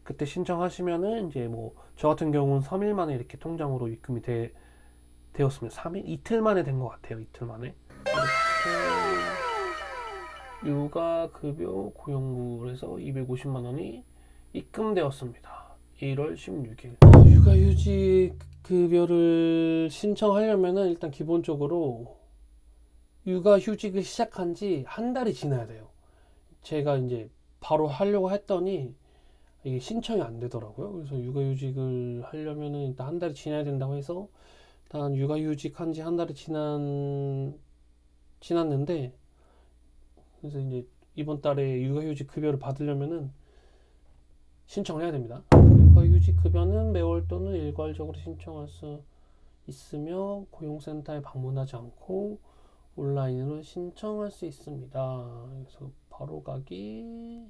그때 신청하시면은 이제 뭐 저 같은 경우는 3일 만에 이렇게 통장으로 입금이 되었습니다. 3일? 이틀 만에 된 것 같아요. 이틀 만에. 이렇게 육아급여 고용부를 해서 250만 원이 입금되었습니다. 1월 16일. 육아휴직 급여를 신청하려면은 일단 기본적으로 육아휴직을 시작한 지 한 달이 지나야 돼요. 제가 이제 바로 하려고 했더니 이게 신청이 안 되더라고요. 그래서 육아휴직을 하려면은 일단 한 달이 지나야 된다고 해서 일단 육아휴직 한 지 한 달이 지났는데, 그래서 이제 이번 달에 육아휴직 급여를 받으려면은 신청을 해야 됩니다. 육아휴직 급여는 매월 또는 일괄적으로 신청할 수 있으며 고용센터에 방문하지 않고 온라인으로 신청할 수 있습니다. 그래서 바로 가기,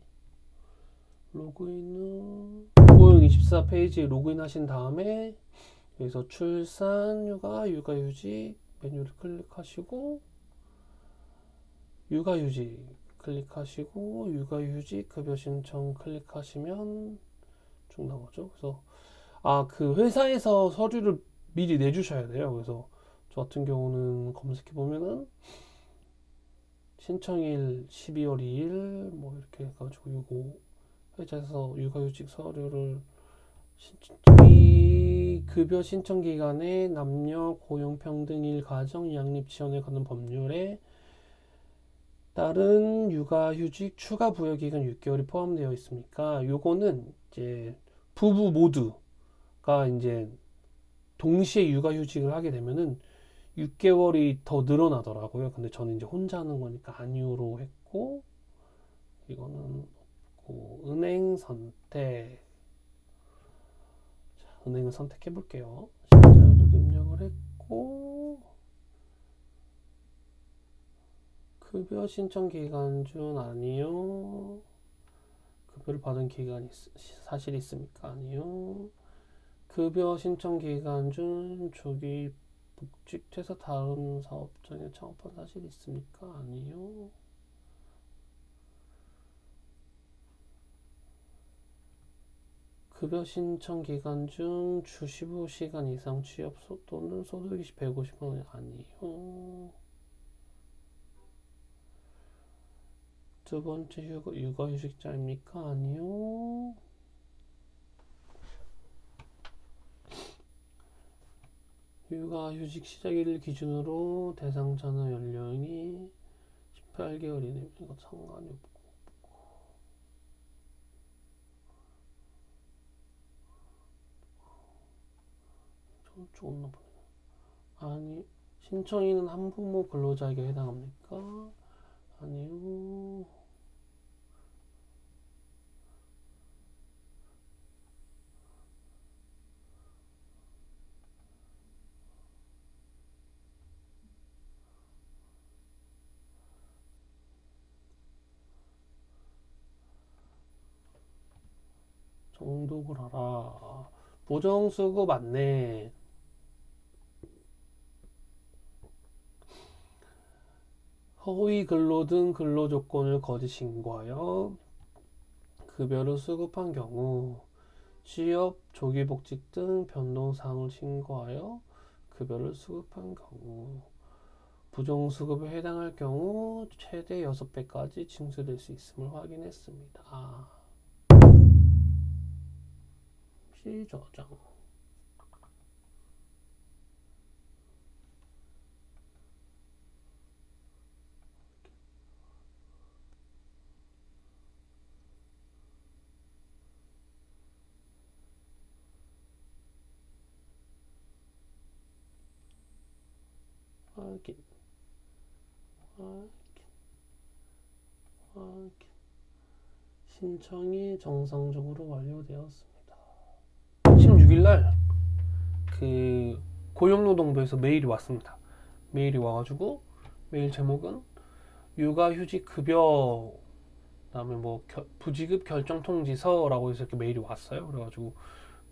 로그인 후 고용24 페이지에 로그인 하신 다음에 여기서 출산, 육아, 육아휴직 메뉴를 클릭하시고 육아휴직 클릭하시고 육아휴직 급여 신청 클릭하시면 쭉 나오죠. 그래서 그 회사에서 서류를 미리 내주셔야 돼요. 그래서 저 같은 경우는 검색해 보면은 신청일 12월 2일 뭐 이렇게 해가지고 요거 회사에서 육아휴직 서류를 이 급여 신청 기간에 남녀 고용평등일 가정 양립 지원에 관한 법률에 따른 육아휴직 추가 부여 기간 6개월이 포함되어 있으니까 요거는 이제 부부 모두가 이제 동시에 육아휴직을 하게 되면은 6개월이 더 늘어나더라고요. 근데 저는 이제 혼자 하는 거니까 아니오로 했고, 이거는 없고, 은행 선택. 자, 은행을 선택해 볼게요. 신자를 입력을 했고, 급여 신청 기간 중 아니요. 급여를 받은 기간이 사실 있습니까? 아니요. 급여 신청 기간 중 조기 복직돼서 다른 사업장에 창업한 사실이 있습니까? 아니요. 급여 신청 기간 중 주 15시간 이상 취업 또는 소득이 150만 원이 아니요. 두 번째 육아휴직자입니까? 아니요. 육아휴직 시작일 기준으로 대상자는 연령이 18개월 이내면 이거 상관이 없고, 좀 좋나 보네. 아니, 신청인은 한부모 근로자에게 해당합니까? 아니요. 정독을 하라. 보정수급 안내. 허위 근로 등 근로 조건을 거짓 신고하여 급여를 수급한 경우, 취업, 조기 복직 등 변동 사항을 신고하여 급여를 수급한 경우, 부정수급에 해당할 경우 최대 6배까지 징수될 수 있음을 확인했습니다. 시저장. 확인. 확인. 확인. 신청이 정상적으로 완료되었습니다. 16일날 그 고용노동부에서 메일이 왔습니다. 메일이 와가지고 메일 제목은 육아휴직 급여 그다음에 뭐 부지급 결정 통지서라고 해서 이렇게 메일이 왔어요. 그래가지고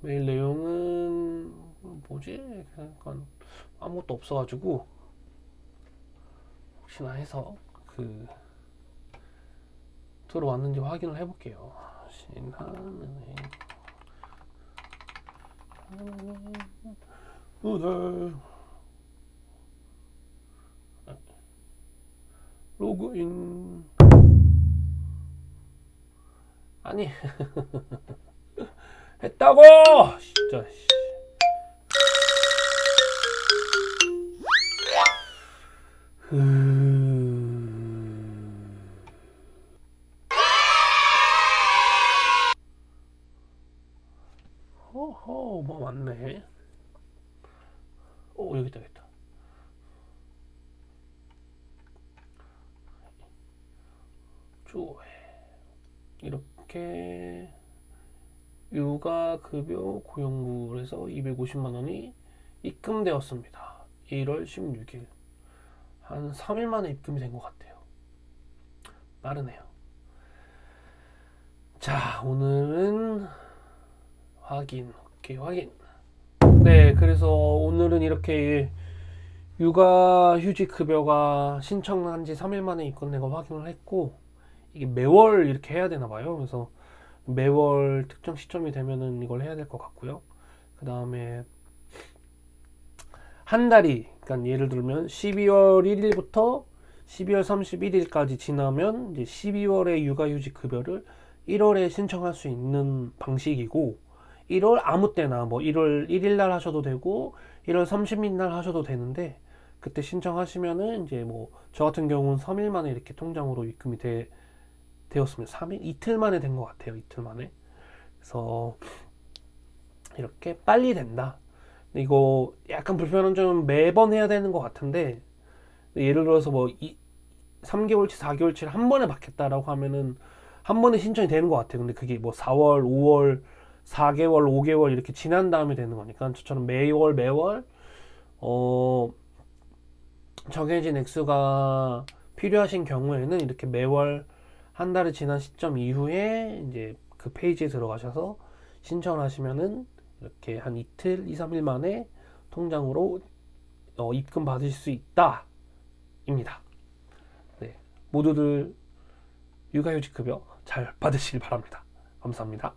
메일 내용은 뭐지? 약간 아무것도 없어가지고 혹시나 해서 들어왔는지 확인을 해볼게요. 신한은행 오늘 로그인. 아니 했다고 진짜. 허허 뭐 많네. 오 여기 있다 여기 있다. 좋아. 이렇게 육아급여 고용부를 해서 250만 원이 입금되었습니다. 1월 16일. 한 3일 만에 입금이 된 것 같아요. 빠르네요. 자, 오늘은 확인. 오케이, 확인. 네, 그래서 오늘은 이렇게 육아휴직급여가 신청한 지 3일 만에 입금된 거 확인을 했고, 이게 매월 이렇게 해야 되나 봐요. 그래서 매월 특정 시점이 되면은 이걸 해야 될 것 같고요. 그 다음에 한 달이, 그러니까 예를 들면 12월 1일부터 12월 31일까지 지나면 이제 12월에 육아휴직 급여를 1월에 신청할 수 있는 방식이고, 1월 아무 때나 뭐 1월 1일 날 하셔도 되고 1월 30일 날 하셔도 되는데, 그때 신청하시면은 이제 뭐 저 같은 경우는 3일 만에 이렇게 통장으로 입금이 되었습니다. 3일? 이틀 만에 된 것 같아요. 이틀 만에. 그래서 이렇게 빨리 된다. 이거 약간 불편한 점은 매번 해야 되는 것 같은데, 예를 들어서 뭐 3개월치, 4개월치를 한 번에 받겠다라고 하면은 한 번에 신청이 되는 것 같아요. 근데 그게 뭐 4월, 5월, 4개월, 5개월 이렇게 지난 다음에 되는 거니까, 저처럼 매월 정해진 액수가 필요하신 경우에는 이렇게 매월 한 달이 지난 시점 이후에 이제 그 페이지에 들어가셔서 신청을 하시면은 이렇게 한 이틀, 2, 3일 만에 통장으로 입금 받으실 수 있다 입니다. 네, 모두들 육아휴직급여 잘 받으시길 바랍니다. 감사합니다.